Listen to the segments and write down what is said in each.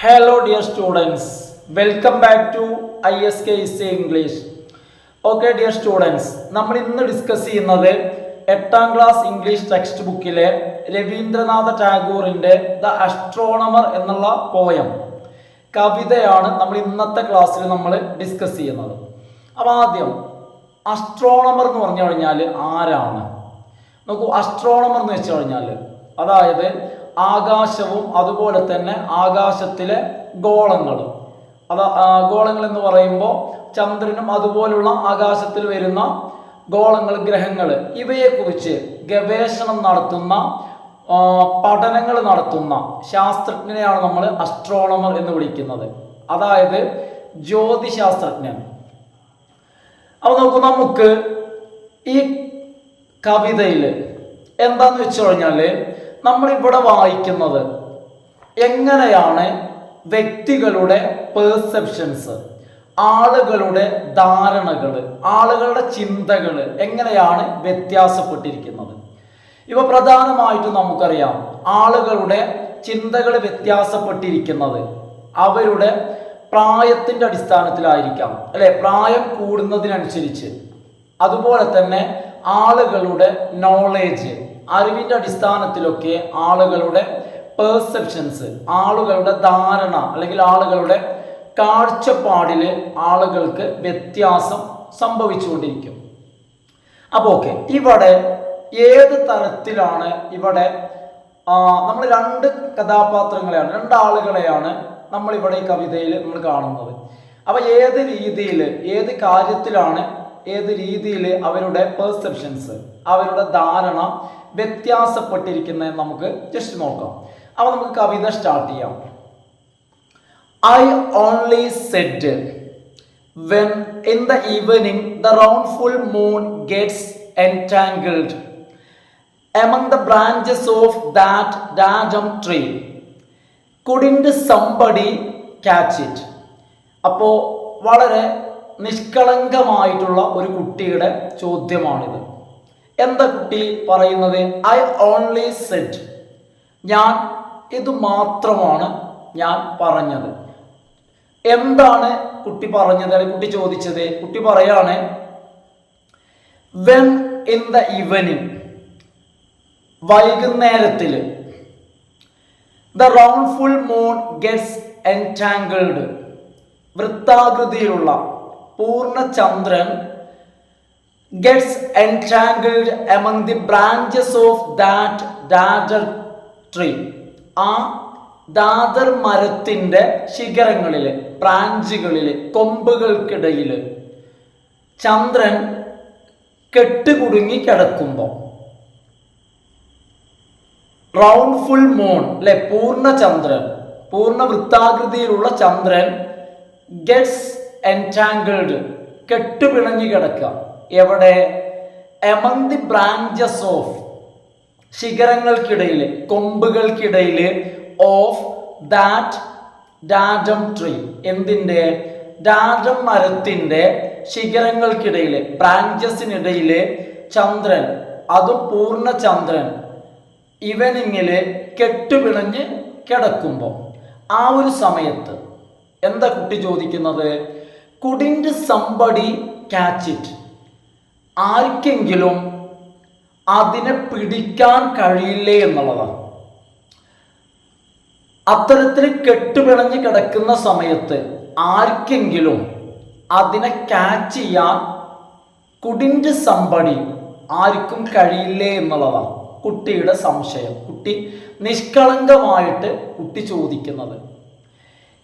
Hello dear students, welcome back to ISKC English. Okay dear students, നമ്മൾ ഇന്ന് discuss ചെയ്യുന്നത് 8ാം class English text ബുക്കിലെ രവീന്ദ്രനാഥ ടാഗോറിന്റെ ദ അസ്ട്രോണമർ എന്നുള്ള പോയം കവിതയാണ് നമ്മൾ ഇന്നത്തെ ക്ലാസ്സിൽ നമ്മൾ ഡിസ്കസ് ചെയ്യുന്നത്. അപ്പോൾ ആദ്യം അസ്ട്രോണമർ എന്ന് പറഞ്ഞു കഴിഞ്ഞാൽ ആരാണ്? നോക്കൂ, അസ്ട്രോണമർ എന്ന് വെച്ച് കഴിഞ്ഞാൽ അതായത് ആകാശവും അതുപോലെ തന്നെ ആകാശത്തിലെ ഗോളങ്ങളും. ഗോളങ്ങൾ എന്ന് പറയുമ്പോൾ ചന്ദ്രനും അതുപോലുള്ള ആകാശത്തിൽ വരുന്ന ഗോളങ്ങൾ, ഗ്രഹങ്ങൾ, ഇവയെക്കുറിച്ച് ഗവേഷണം നടത്തുന്ന പഠനങ്ങൾ നടത്തുന്ന ശാസ്ത്രജ്ഞനെയാണ് നമ്മൾ അസ്ട്രോണമർ എന്ന് വിളിക്കുന്നത്, അതായത് ജ്യോതിശാസ്ത്രജ്ഞൻ. അപ്പോൾ നോക്കൂ, നമുക്ക് ഈ കവിതയിൽ എന്താന്ന് വെച്ച് കഴിഞ്ഞാൽ നമ്മളിവിടെ വായിക്കുന്നത് എങ്ങനെയാണ് വ്യക്തികളുടെ പെർസെപ്ഷൻസ്, ആളുകളുടെ ധാരണകൾ, ആളുകളുടെ ചിന്തകൾ എങ്ങനെയാണ് വ്യത്യാസപ്പെട്ടിരിക്കുന്നത്. ഇവ പ്രധാനമായിട്ടും നമുക്കറിയാം, ആളുകളുടെ ചിന്തകൾ വ്യത്യാസപ്പെട്ടിരിക്കുന്നത് അവരുടെ പ്രായത്തിൻ്റെ അടിസ്ഥാനത്തിലായിരിക്കാം, അല്ലെ? പ്രായം കൂടുന്നതിനനുസരിച്ച്. അതുപോലെ തന്നെ ആളുകളുടെ നോളേജ്, അറിവിൻ്റെ അടിസ്ഥാനത്തിലൊക്കെ ആളുകളുടെ പെർസെപ്ഷൻസ്, ആളുകളുടെ ധാരണ അല്ലെങ്കിൽ ആളുകളുടെ കാഴ്ചപ്പാടിൽ ആളുകൾക്ക് വ്യത്യാസം സംഭവിച്ചുകൊണ്ടിരിക്കും. അപ്പോൾ ഓക്കെ, ഇവിടെ ഏത് തരത്തിലാണ് ഇവിടെ നമ്മൾ രണ്ട് കഥാപാത്രങ്ങളെയാണ്, രണ്ടാളുകളെയാണ് നമ്മളിവിടെ ഈ കവിതയിൽ നമ്മൾ കാണുന്നത്. അപ്പോൾ ഏത് രീതിയിൽ, ഏത് കാര്യത്തിലാണ്, ഏത് രീതിയിൽ അവരുടെ പെർസെപ്ഷൻസ്, അവരുടെ ധാരണ വ്യത്യാസപ്പെട്ടിരിക്കുന്നത് നമുക്ക് ജസ്റ്റ് നോക്കാം. അപ്പോൾ നമുക്ക് കവിത സ്റ്റാർട്ട് ചെയ്യാം. I only said when in the evening the round full moon gets entangled among the branches of that datum tree, couldn't somebody catch it? അപ്പോൾ വളരെ നിഷ്കളങ്കമായിട്ടുള്ള ഒരു കുട്ടിയുടെ ചോദ്യമാണിത്. എന്താ കുട്ടി പറയുന്നത്? ഐ ഓൺലി സെഡ്, ഞാൻ ഇത് മാത്രമാണ് ഞാൻ പറഞ്ഞത്. എന്താണ് കുട്ടി പറഞ്ഞത്, അല്ലെങ്കിൽ കുട്ടി ചോദിച്ചത്? കുട്ടി പറയാണ്, വെൻ ഇൻ ദ ഈവനിങ്, വൈകുന്നേരത്തിൽ, the round full moon gets entangled, വൃത്താകൃതിയിലുള്ള പൂർണ്ണചന്ദ്രൻ gets entangled among the branches of that dadar tree, ആ ദാദർ മരത്തിൻ്റെ ശിഖരങ്ങളിൽ, ബ്രാഞ്ചുകളിൽ, കൊമ്പുകൾക്കിടയിൽ ചന്ദ്രൻ കെട്ടുകുടുങ്ങി കിടക്കുമ്പോൾ, റൗണ്ട് ഫുൾ മൂൺ അല്ലെ, പൂർണ്ണചന്ദ്രൻ, പൂർണ്ണ വൃത്താകൃതിയിലുള്ള ചന്ദ്രൻ ഗെറ്റ്സ് എൻടാങ്കിൾഡ്, കെട്ടുപിണഞ്ഞു കിടക്കുക. എവിടെ? എമംഗ് ദി ബ്രാഞ്ചസ് ഓഫ്, ശിഖരങ്ങൾക്കിടയിൽ, കൊമ്പുകൾക്കിടയിൽ, ഓഫ് ദാറ്റ് ഡാഡം ട്രീ, എന്തിൻ്റെ? ഡാഡം മരത്തിൻ്റെ ശിഖരങ്ങൾക്കിടയിൽ, ബ്രാഞ്ചസിനിടയിൽ ചന്ദ്രൻ, അതും പൂർണ്ണചന്ദ്രൻ ഈവനിങ്ങിൽ കെട്ടുപിണഞ്ഞ് കിടക്കുമ്പോൾ, ആ ഒരു സമയത്ത് എന്താ കുട്ടി ചോദിക്കുന്നത്? കുഡിന്റ് സംബഡി ക്യാച്ച് ഇറ്റ്, ആർക്കെങ്കിലും അതിനെ പിടിക്കാൻ കഴിയില്ലേ എന്നുള്ളതാണ്. അത്തരത്തിൽ കെട്ടുപിണഞ്ഞ് കിടക്കുന്ന സമയത്ത് ആർക്കെങ്കിലും അതിനെ ക്യാച്ച് ചെയ്യാൻ കുഡിന്റ് സംബഡി, ആർക്കും കഴിയില്ലേ എന്നുള്ളതാണ് കുട്ടിയുടെ സംശയം. കുട്ടി നിഷ്കളങ്കമായിട്ട് കുട്ടി ചോദിക്കുന്നത്.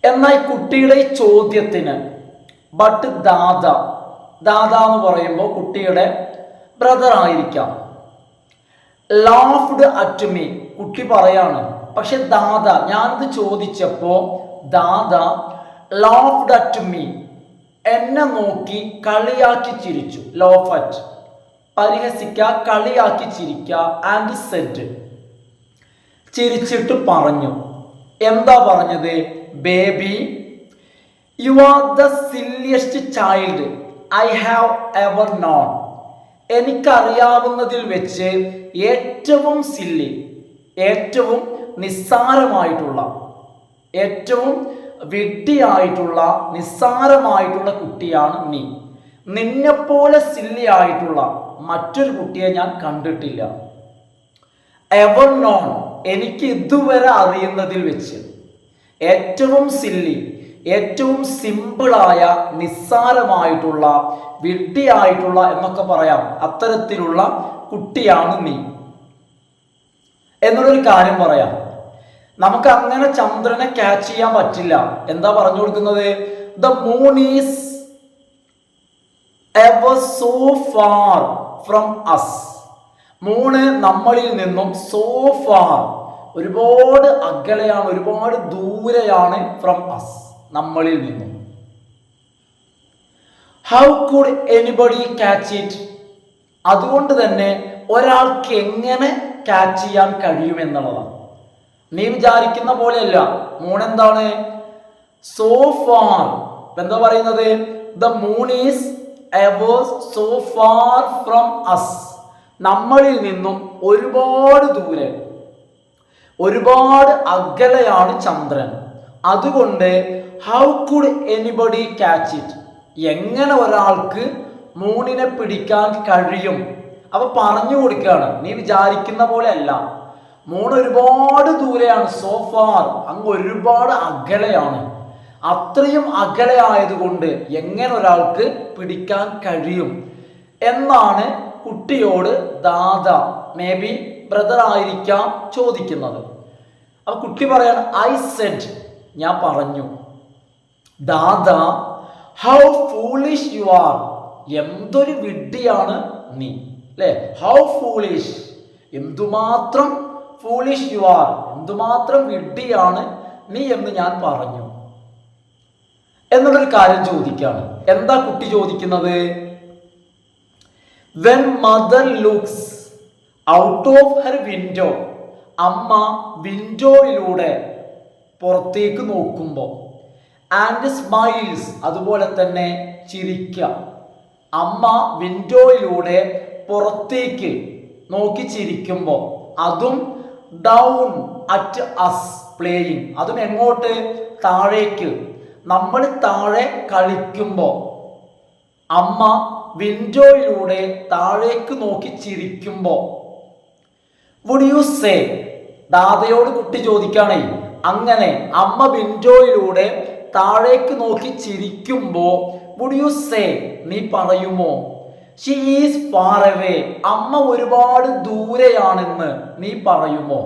എന്നാൽ കുട്ടിയുടെ ഈ ചോദ്യത്തിന് ബട്ട് ദാദ എന്ന് പറയുമ്പോൾ കുട്ടിയുടെ ബ്രദർ ആയിരിക്കാം, ലാഫ്ഡ് അറ്റ് മീ, കുട്ടി പറയാണ്. പക്ഷെ ദാദ, ഞാനിത് ചോദിച്ചപ്പോൾ ദാദ ലാഫ്ഡ് അറ്റ് മീ, എന്നെ നോക്കി കളിയാക്കി ചിരിച്ചു. ലോഫ് അറ്റ്, പരിഹസിക്കുക, കളിയാക്കി ചിരിക്കുക. ആൻഡ് സെഡ്, ചിരിച്ചിട്ട് പറഞ്ഞു. എന്താ പറഞ്ഞത്? Baby, you are the silliest child I have ever known, എനിക്കറിയാവുന്നതിൽ വെച്ച് ഏറ്റവും സില്ലി, ഏറ്റവും നിസ്സാരമായിട്ടുള്ള, ഏറ്റവും വിഡ്ഢിയായിട്ടുള്ള നിസ്സാരമായിട്ടുള്ള കുട്ടിയാണ് നീ. നിന്നെപ്പോലെ സില്ലി ആയിട്ടുള്ള മറ്റൊരു കുട്ടിയെ ഞാൻ കണ്ടിട്ടില്ല. എവർ നോൺ, എനിക്ക് ഇതുവരെ അറിയുന്നതിൽ വെച്ച് ഏറ്റവും സില്ലി, ഏറ്റവും സിമ്പിളായ, നിസ്സാരമായിട്ടുള്ള, വിഡ്ഢിയായിട്ടുള്ള എന്നൊക്കെ പറയാം, അത്തരത്തിലുള്ള കുട്ടിയാണ് നീ എന്നുള്ളൊരു കാര്യം പറയാം. നമുക്ക് അങ്ങനെ ചന്ദ്രനെ ക്യാച്ച് ചെയ്യാൻ പറ്റില്ല. എന്താ പറഞ്ഞു കൊടുക്കുന്നത്? The moon is ever so far from us. Moon നമ്മളിൽ നിന്നും സോ ഫാർ, ഒരുപാട് അകലെയാണ്, ഒരുപാട് ദൂരെയാണ്. ഫ്രം അസ്, നമ്മളിൽ നിന്നും. How could anybody catch it? അതുകൊണ്ട് തന്നെ ഒരാൾക്ക് എങ്ങനെ ക്യാച്ച് ചെയ്യാൻ കഴിയുമെന്നുള്ളതാണ്. നീ വിചാരിക്കുന്ന പോലെയല്ല. മൂൺ എന്താണ്? So far. എന്താ പറയുന്നത്? The moon is ever so far from us. നമ്മളിൽ നിന്നും ഒരുപാട് ദൂരെ, ഒരുപാട് അകലെയാണ് ചന്ദ്രൻ. അതുകൊണ്ട് how could anybody catch it? എങ്ങനെ ഒരാൾക്ക് മൂണിനെ പിടിക്കാൻ കഴിയും? അപ്പൊ പറഞ്ഞു കൊടുക്കുകയാണ്, നീ വിചാരിക്കുന്ന പോലെ അല്ല. മൂൺ ഒരുപാട് ദൂരെയാണ്, സോ ഫാർ, അങ്ങ് ഒരുപാട് അകലെയാണ്. അത്രയും അകലെ ആയതുകൊണ്ട് എങ്ങനെ ഒരാൾക്ക് പിടിക്കാൻ കഴിയും എന്നാണ് കുട്ടിയോട് ദാദ, മേ ബി ബ്രദർ ആയിരിക്കാം, ചോദിക്കുന്നത്. അപ്പൊ കുട്ടി പറയാണ്, ഐ സെഡ്, ഞാൻ പറഞ്ഞു. ദാദ, ഹൗ ഫൂളിഷ് യു ആർ, എന്തൊരു വിഡ്ഢിയാണ് നീ, അല്ലേ? ഹൗ ഫൂളിഷ്, എന്തുമാത്രം ഫൂളിഷ് യു ആർ, എന്തുമാത്രം വിഡ്ഢിയാണ് നീ എന്ന് ഞാൻ പറഞ്ഞു എന്നുള്ളൊരു കാര്യം ചോദിക്കുകയാണ്. എന്താ കുട്ടി ചോദിക്കുന്നത്? When mother looks out of her window, അമ്മ വിൻഡോയിലൂടെ പുറത്തേക്ക് നോക്കുമ്പോൾ, ആൻഡ് സ്മൈൽസ്, അതുപോലെ തന്നെ ചിരിക്കുക. അമ്മ വിൻഡോയിലൂടെ പുറത്തേക്ക് നോക്കി ചിരിക്കുമ്പോൾ, അതും ഡൗൺ അറ്റ് അസ് പ്ലേയിങ്, അതും എങ്ങോട്ട്? താഴേക്ക്. നമ്മൾ താഴെ കളിക്കുമ്പോൾ അമ്മ വിൻഡോയിലൂടെ താഴേക്ക് നോക്കി ചിരിക്കുമ്പോൾ, വുഡ് യു സേ, ദാദയോട് കുട്ടി ചോദിക്കുകയാണേ, അങ്ങനെ അമ്മ വിൻഡോയിലൂടെ താഴേക്ക് നോക്കി ചിരിക്കുമ്പോൾ വുഡ് യു സേ, നീ പറയുമോ? ഷീ ഈസ് ഫാർ അവേ, അമ്മ ഒരുപാട് ദൂരെയാണെന്ന് നീ പറയുമോ?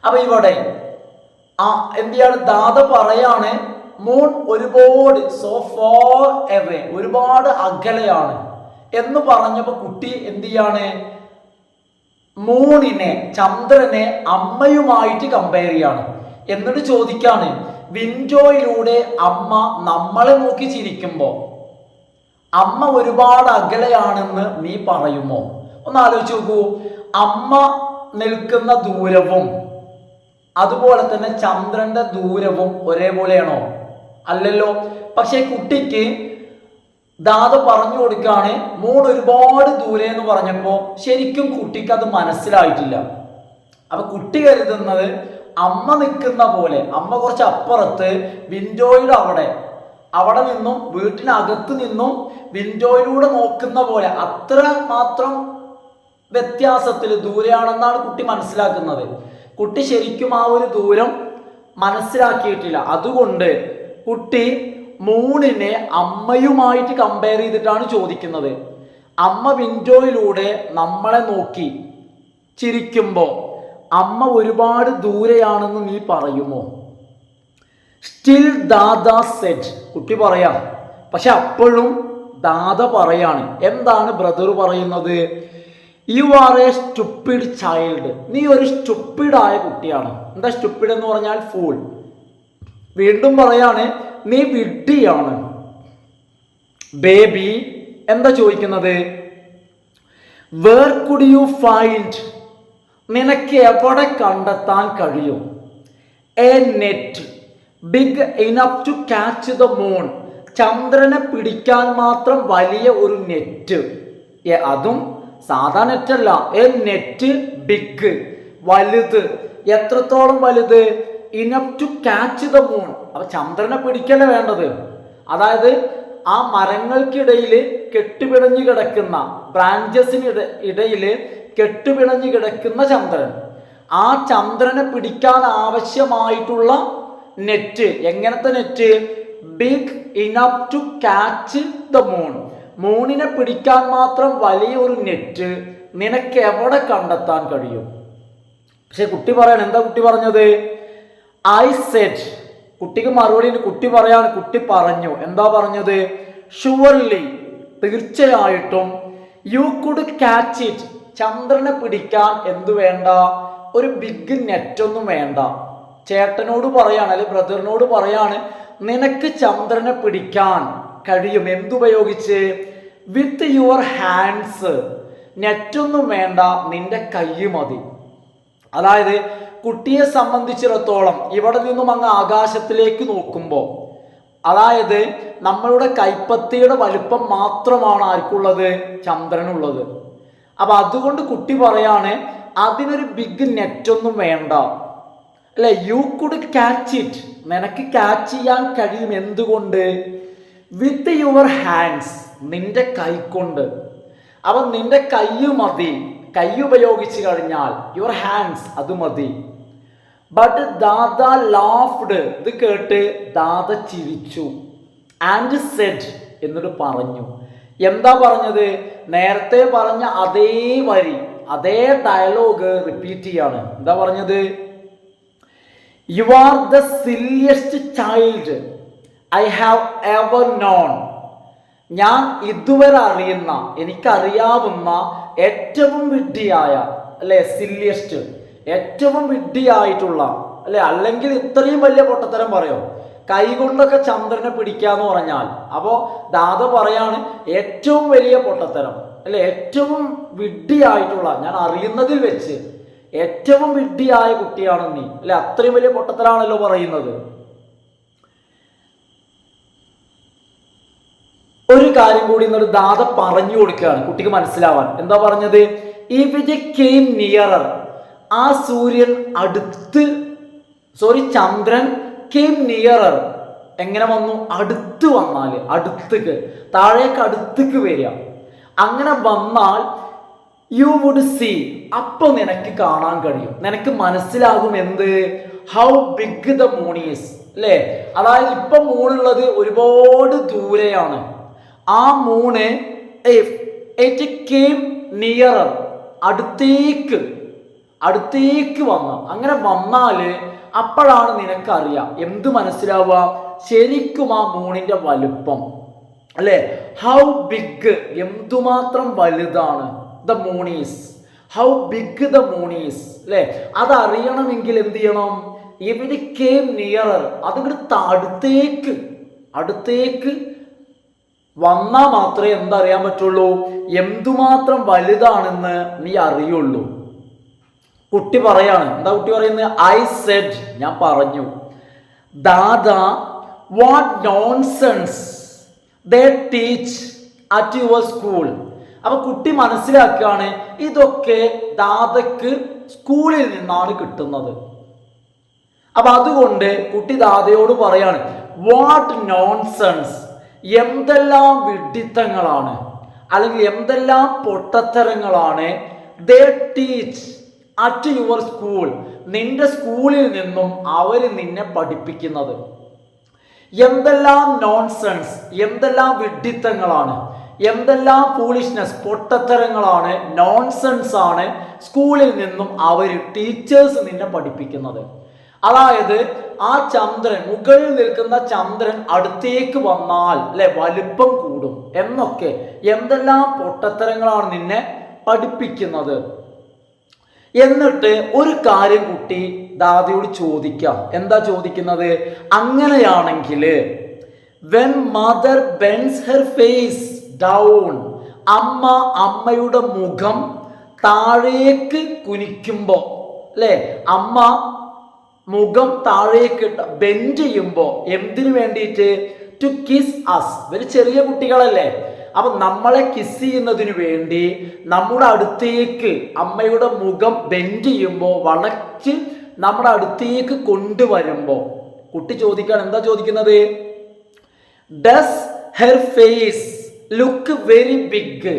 അപ്പൊ ഇവിടെ എന്ത് ചെയ്യാണ്? ദാദ പറയാണ്, മൂൺ ഒരുപാട്, സോ ഫാർ അവേ, ഒരുപാട് അകലെയാണ് എന്ന് പറഞ്ഞപ്പോൾ കുട്ടി എന്ത് ചെയ്യാണ്? മൂണിനെ, ചന്ദ്രനെ അമ്മയുമായിട്ട് കമ്പയർ ചെയ്യാണ്. എന്നിട്ട് ചോദിക്കാണ്, വിൻഡോയിലൂടെ അമ്മ നമ്മളെ നോക്കി ചിരിക്കുമ്പോൾ അമ്മ ഒരുപാട് അകലെയാണെന്ന് നീ പറയുമോ? ഒന്ന് ആലോചിച്ച് നോക്കൂ. അമ്മ നിൽക്കുന്ന ദൂരവും അതുപോലെ തന്നെ ചന്ദ്രന്റെ ദൂരവും ഒരേപോലെയാണോ? അല്ലല്ലോ. പക്ഷെ കുട്ടിക്ക് ദാദ പറഞ്ഞു കൊടുക്കാണ്, മൂൺ ഒരുപാട് ദൂരെ എന്ന് പറഞ്ഞപ്പോൾ ശരിക്കും കുട്ടിക്ക് അത് മനസ്സിലായിട്ടില്ല. അപ്പൊ കുട്ടി കരുതുന്നത് അമ്മ നിൽക്കുന്ന പോലെ, അമ്മ കുറച്ച് അപ്പുറത്ത് വിൻഡോയുടെ അവിടെ നിന്നും, വീട്ടിനകത്ത് നിന്നും വിൻഡോയിലൂടെ നോക്കുന്ന പോലെ അത്ര മാത്രം വ്യത്യാസത്തിൽ ദൂരെയാണെന്നാണ് കുട്ടി മനസ്സിലാക്കുന്നത്. കുട്ടി ശരിക്കും ആ ഒരു ദൂരം മനസ്സിലാക്കിയിട്ടില്ല. അതുകൊണ്ട് കുട്ടി മൂണിനെ അമ്മയുമായിട്ട് കമ്പയർ ചെയ്തിട്ടാണ് ചോദിക്കുന്നത്. അമ്മ വിൻഡോയിലൂടെ നമ്മളെ നോക്കി ചിരിക്കുമ്പോൾ അമ്മ ഒരുപാട് ദൂരെയാണെന്ന് നീ പറയുമോ? സ്റ്റിൽ ദാദ സെഡ്, കുട്ടി പറയാം. പക്ഷെ അപ്പോഴും ദാദ പറയാണ്. എന്താണ് ബ്രദർ പറയുന്നത്? You are A stupid child, നീ ഒരു സ്റ്റുപ്പിഡായ കുട്ടിയാണ്. എന്താ സ്റ്റുപ്പിഡ് എന്ന് പറഞ്ഞാൽ? ഫൂൾ. വീണ്ടും പറയാണ്, നീ വിഡ്ഢിയാണ്. ബേബി, എന്താ ചോദിക്കുന്നത്? വേർ കുഡ് യു ഫൈൻഡ്, നിനക്ക് എവിടെ കണ്ടെത്താൻ കഴിയും? A net big enough to catch the moon, ചന്ദ്രനെ പിടിക്കാൻ മാത്രം വലിയ ഒരു നെറ്റ്. അതും സാധാ നെറ്റല്ല. എ നെറ്റ് ബിഗ്, വലുത്. എത്രത്തോളം വലുത്? Enough to catch the moon. അപ്പൊ ചന്ദ്രനെ പിടിക്കല്ലേ വേണ്ടത്. അതായത് ആ മരങ്ങൾക്കിടയിൽ കെട്ടുപിണഞ്ഞു കിടക്കുന്ന ബ്രാഞ്ചസിന് ഇടയിൽ കെട്ടുപിണഞ്ഞു കിടക്കുന്ന ചന്ദ്രൻ, ആ ചന്ദ്രനെ പിടിക്കാൻ ആവശ്യമായിട്ടുള്ള നെറ്റ്, എങ്ങനത്തെ net? Big enough to catch the moon. മൂണിനെ പിടിക്കാൻ മാത്രം വലിയൊരു നെറ്റ് നിനക്ക് എവിടെ കണ്ടെത്താൻ കഴിയും? പക്ഷെ കുട്ടി പറയാണ്, എന്താ കുട്ടി പറഞ്ഞത്? I said. കുട്ടിക്ക് മറുപടി കുട്ടി പറയാണ്, കുട്ടി പറഞ്ഞു. എന്താ പറഞ്ഞത്? ഷുവർലി, തീർച്ചയായിട്ടും. You could catch it. ചന്ദ്രനെ പിടിക്കാൻ എന്തു വേണ്ട? ഒരു ബിഗ് നെറ്റൊന്നും വേണ്ട. ചേട്ടനോട് പറയാണ്, അല്ലെ ബ്രദറിനോട് പറയാണ്, നിനക്ക് ചന്ദ്രനെ പിടിക്കാൻ കഴിയും. എന്തുപയോഗിച്ച്? With your hands. നെറ്റൊന്നും വേണ്ട, നിന്റെ കൈ മതി. അതായത് കുട്ടിയെ സംബന്ധിച്ചിടത്തോളം ഇവിടെ നിന്നും അങ്ങ് ആകാശത്തിലേക്ക് നോക്കുമ്പോൾ, അതായത് നമ്മളുടെ കൈപ്പത്തിയുടെ വലുപ്പം മാത്രമാണ് ആർക്കുള്ളത്? ചന്ദ്രനുള്ളത്. അപ്പൊ അതുകൊണ്ട് കുട്ടി പറയാണ്, അതിനൊരു ബിഗ് നെറ്റൊന്നും വേണ്ട, അല്ലെ? You could catch it. നിനക്ക് ക്യാച്ച് ചെയ്യാൻ കഴിയും. എന്തുകൊണ്ട്? With your hands. നിന്റെ കൈ കൊണ്ട്. അപ്പൊ നിന്റെ കൈ മതി. കൈ ഉപയോഗിച്ച് കഴിഞ്ഞാൽ യുവർ ഹാൻഡ്സ്, അത് മതി. But Dada laughed. ഇത് കേട്ട് ദാദ ചിരിച്ചു. ആൻഡ് സെഡ്, എന്നിട്ട് പറഞ്ഞു. എന്താ പറഞ്ഞത്? നേരത്തെ പറഞ്ഞ അതേ വരി, അതേ ഡയലോഗ് റിപ്പീറ്റ് ചെയ്യാണ്. എന്താ പറഞ്ഞത്? You are the silliest child I have ever known. ഞാൻ ഇതുവരെ അറിയുന്ന, എനിക്കറിയാവുന്ന ഏറ്റവും വിഡ്ഢിയായ, അല്ലെ, സില്ലിയസ്റ്റ്, ഏറ്റവും വിഡ്ഢിയായിട്ടുള്ള, അല്ലെ, അല്ലെങ്കിൽ ഇത്രയും വലിയ പൊട്ടത്തരം പറയോ? കൈകൊണ്ടൊക്കെ ചന്ദ്രനെ പിടിക്കാന്ന് പറഞ്ഞാൽ, അപ്പോ ദാദ പറയാണ് ഏറ്റവും വലിയ പൊട്ടത്തരം, അല്ലെ, ഏറ്റവും വിഡ്ഢിയായിട്ടുള്ള, ഞാൻ അറിയുന്നതിൽ വെച്ച് ഏറ്റവും വിഡ്ഢിയായ കുട്ടിയാണ് നീ, അല്ലെ, അത്രയും വലിയ പൊട്ടത്തരാണല്ലോ പറയുന്നത്. ഒരു കാര്യം കൂടി ഇന്നൊരു ദാദ പറഞ്ഞു കൊടുക്കുകയാണ് കുട്ടിക്ക് മനസ്സിലാവാൻ. എന്താ പറഞ്ഞത്? If it came nearer. ആ സൂര്യൻ ചന്ദ്രൻ കെയിം നിയറർ. എങ്ങനെ വന്നു? അടുത്ത് വന്നാല്, അടുത്തേക്ക്, താഴേക്ക് അടുത്തേക്ക് വരിക. അങ്ങനെ വന്നാൽ യു വുഡ് സീ. അപ്പൊ നിനക്ക് കാണാൻ കഴിയും, നിനക്ക് മനസ്സിലാകും. എന്ത്? How big the moon is. അല്ലേ? അതായത് ഇപ്പൊ മൂണുള്ളത് ഒരുപാട് ദൂരെയാണ്. ആ മൂണ് ഇറ്റ് കെയിം നിയറർ, അടുത്തേക്ക് വന്നു. അങ്ങനെ വന്നാല് അപ്പോഴാണ് നിനക്കറിയാം, എന്ത് മനസ്സിലാവുക? ശരിക്കും ആ മൂണിന്റെ വലുപ്പം, അല്ലെ? ഹൗ ബിഗ്, എന്തുമാത്രം വലുതാണ് the moon is. How big the moon is, അല്ലെ? അതറിയണമെങ്കിൽ എന്ത് ചെയ്യണം? ഇവര് കെയിം നിയറർ, അതിങ്ങോട്ട് അടുത്തേക്ക് വന്നാൽ മാത്രമേ എന്തറിയാൻ പറ്റുള്ളൂ? എന്തുമാത്രം വലുതാണെന്ന് നീ അറിയുള്ളൂ. കുട്ടി പറയാണ്, എന്താ കുട്ടി പറയുന്നത്? ഐ സെഡ്, ഞാൻ പറഞ്ഞു. Dada, what nonsense they teach at your school. അപ്പൊ കുട്ടി മനസ്സിലാക്കുകയാണ്, ഇതൊക്കെ ദാദക്ക് സ്കൂളിൽ നിന്നാണ് കിട്ടുന്നത്. അപ്പൊ അതുകൊണ്ട് കുട്ടി ദാദയോട് പറയാണ്, വാട്ട് നോൺസെൻസ്, എന്തെല്ലാം വിഡ്ഢിത്തങ്ങളാണ്, അല്ലെങ്കിൽ എന്തെല്ലാം പൊട്ടത്തരങ്ങളാണ് ദേ ടീച്ച് അറ്റ് യുവർ സ്കൂൾ, നിന്റെ സ്കൂളിൽ നിന്നും അവര് നിന്നെ പഠിപ്പിക്കുന്നത്. എന്തെല്ലാം നോൺസെൻസ്, എന്തെല്ലാം വിഡ്ഢിത്തങ്ങളാണ്, എന്തെല്ലാം ഫൂളിഷ്നെസ്, പൊട്ടത്തരങ്ങളാണ്, നോൺസെൻസ് ആണ് സ്കൂളിൽ നിന്നും അവര്, ടീച്ചേഴ്സ് നിന്നെ പഠിപ്പിക്കുന്നത്. അതായത് ആ ചന്ദ്രൻ, മുകളിൽ നിൽക്കുന്ന ചന്ദ്രൻ അടുത്തേക്ക് വന്നാൽ, അല്ലെ, വലിപ്പം കൂടും എന്നൊക്കെ എന്തെല്ലാം പൊട്ടത്തരങ്ങളാണ് നിന്നെ പഠിപ്പിക്കുന്നത്. എന്നിട്ട് ഒരു കാര്യം കുട്ടി ദാദയോട് ചോദിക്കാം. എന്താ ചോദിക്കുന്നത്? അങ്ങനെയാണെങ്കിൽ when mother bends her face down, അമ്മയുടെ മുഖം താഴേക്ക് കുനിക്കുമ്പോ, അല്ലെ, അമ്മ മുഖം താഴേക്ക് ബെൻഡ് ചെയ്യുമ്പോ എന്തിനു വേണ്ടിയിട്ട്? To kiss us. ഇവര് ചെറിയ കുട്ടികളല്ലേ, അപ്പൊ നമ്മളെ കിസ് ചെയ്യുന്നതിന് വേണ്ടി നമ്മുടെ അടുത്തേക്ക് അമ്മയുടെ മുഖം ബെൻഡ് ചെയ്യുമ്പോൾ, വളച്ച് നമ്മുടെ അടുത്തേക്ക് കൊണ്ടുവരുമ്പോൾ കുട്ടി ചോദിക്കാൻ എന്താ ചോദിക്കുന്നത്? Does her face look very big?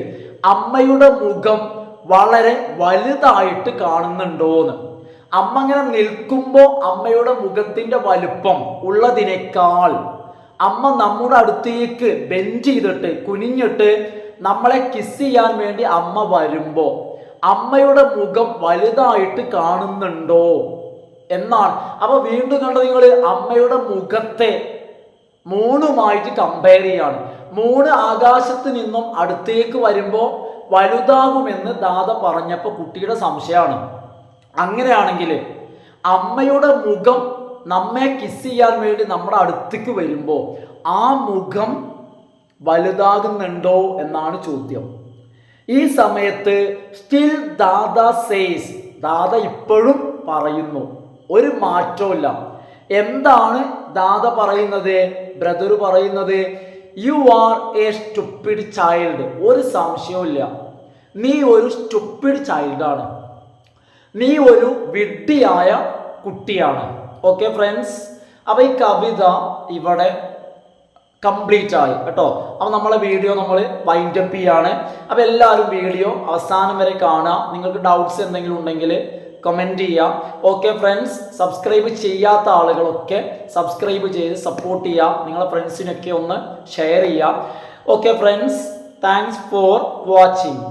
അമ്മയുടെ മുഖം വളരെ വലുതായിട്ട് കാണുന്നുണ്ടോന്ന്. അമ്മ ഇങ്ങനെ നിൽക്കുമ്പോൾ അമ്മയുടെ മുഖത്തിന്റെ വലുപ്പം ഉള്ളതിനേക്കാൾ അമ്മ നമ്മുടെ അടുത്തേക്ക് ബെൻഡ് ചെയ്തിട്ട് കുനിഞ്ഞിട്ട് നമ്മളെ കിസ് ചെയ്യാൻ വേണ്ടി അമ്മ വരുമ്പോൾ അമ്മയുടെ മുഖം വലുതായിട്ട് കാണുന്നുണ്ടോ എന്നാണ്. അപ്പൊ വീണ്ടും കണ്ടോ നിങ്ങൾ, അമ്മയുടെ മുഖത്തെ മൂണുമായിട്ട് കമ്പയർ ചെയ്യാണ്. മൂണ് ആകാശത്ത് നിന്നും അടുത്തേക്ക് വരുമ്പോൾ വലുതാകുമെന്ന് ദാദ പറഞ്ഞപ്പോൾ കുട്ടിയുടെ സംശയമാണ്. അങ്ങനെയാണെങ്കിൽ അമ്മയുടെ മുഖം നമ്മെ കിസ് ചെയ്യാൻ വേണ്ടി നമ്മുടെ അടുത്തേക്ക് വരുമ്പോൾ ആ മുഖം വലുതാകുന്നുണ്ടോ എന്നാണ് ചോദ്യം. ഈ സമയത്ത് സ്റ്റിൽ ദാദ സേസ്, ദാദ ഇപ്പോഴും പറയുന്നു, ഒരു മാറ്റമില്ല. എന്താണ് ദാദ പറയുന്നത്? ബ്രദർ പറയുന്നത്, you are A stupid child. ഒരു സംശയവുമില്ല, നീ ഒരു സ്റ്റുപ്പിഡ് ചൈൽഡാണ്, നീ ഒരു വിഡ്ഢിയായ കുട്ടിയാണ്. ഓക്കെ ഫ്രണ്ട്സ്, അപ്പൊ ഈ കവിത ഇവിടെ കംപ്ലീറ്റ് ആയി കേട്ടോ. അപ്പൊ നമ്മളെ വീഡിയോ നമ്മൾ വൈൻഡ് അപ്പ് ചെയ്യാണ്. അപ്പൊ എല്ലാവരും വീഡിയോ അവസാനം വരെ കാണുക. നിങ്ങൾക്ക് ഡൗട്ട്സ് എന്തെങ്കിലും ഉണ്ടെങ്കിൽ കമൻറ്റ് ചെയ്യാം. ഓക്കെ ഫ്രണ്ട്സ്, സബ്സ്ക്രൈബ് ചെയ്യാത്ത ആളുകളൊക്കെ സബ്സ്ക്രൈബ് ചെയ്ത് സപ്പോർട്ട് ചെയ്യുക. നിങ്ങളെ ഫ്രണ്ട്സിനൊക്കെ ഒന്ന് ഷെയർ ചെയ്യുക. Okay friends, thanks for watching.